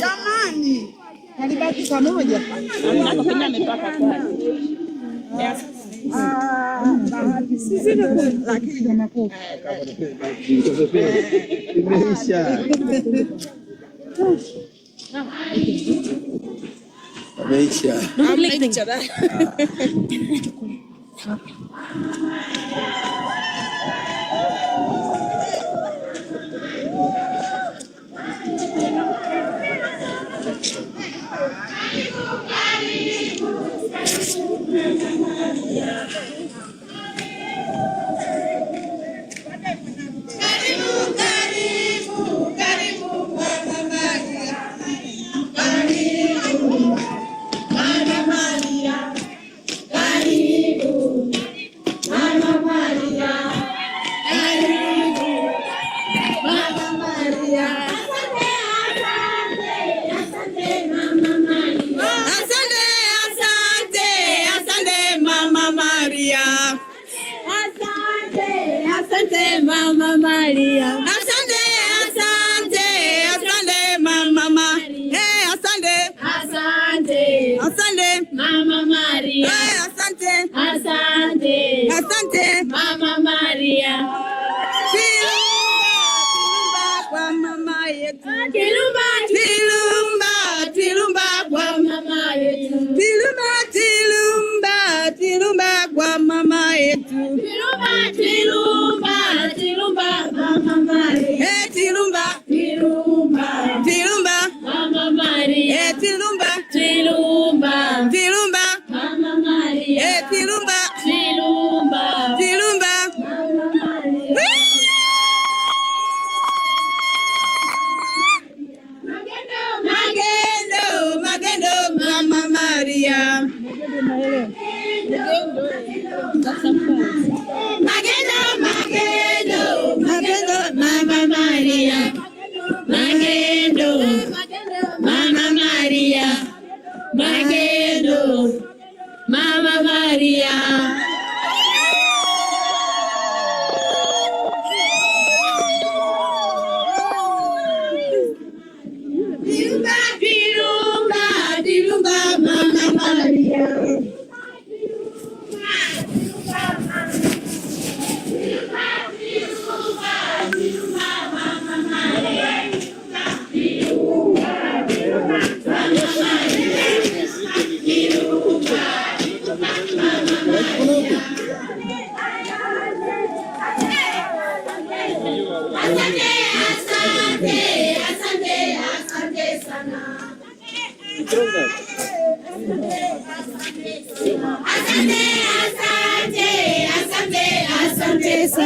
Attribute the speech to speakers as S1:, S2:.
S1: Jamani, kalibaki pamoja. Lakini ndo makofi. Imeisha. Imeisha.
S2: Mama Maria. Asante, asante, asante Mama Maria. Asante. Asante. Asante Mama Maria. Asante. Asante. Asante Mama Maria. Tilumba kwa mama yetu. Tilumba, tilumba, tilumba kwa mama yetu. Tilumba, tilumba, tilumba kwa mama yetu. Tilumba, tilumba. Mama Maria, tilumba, tilumba, tilumba, Mama Maria, tilumba, tilumba, tilumba, Mama Maria, tilumba, tilumba, tilumba, Mama Maria. Magendo, magendo, Mama Maria. Magendo, magendo, magendo, Mama Maria. Magendo, Mama Maria. Magendo, Mama Maria. Tilumba, tilumba, tilumba, Mama Maria. Asante sana.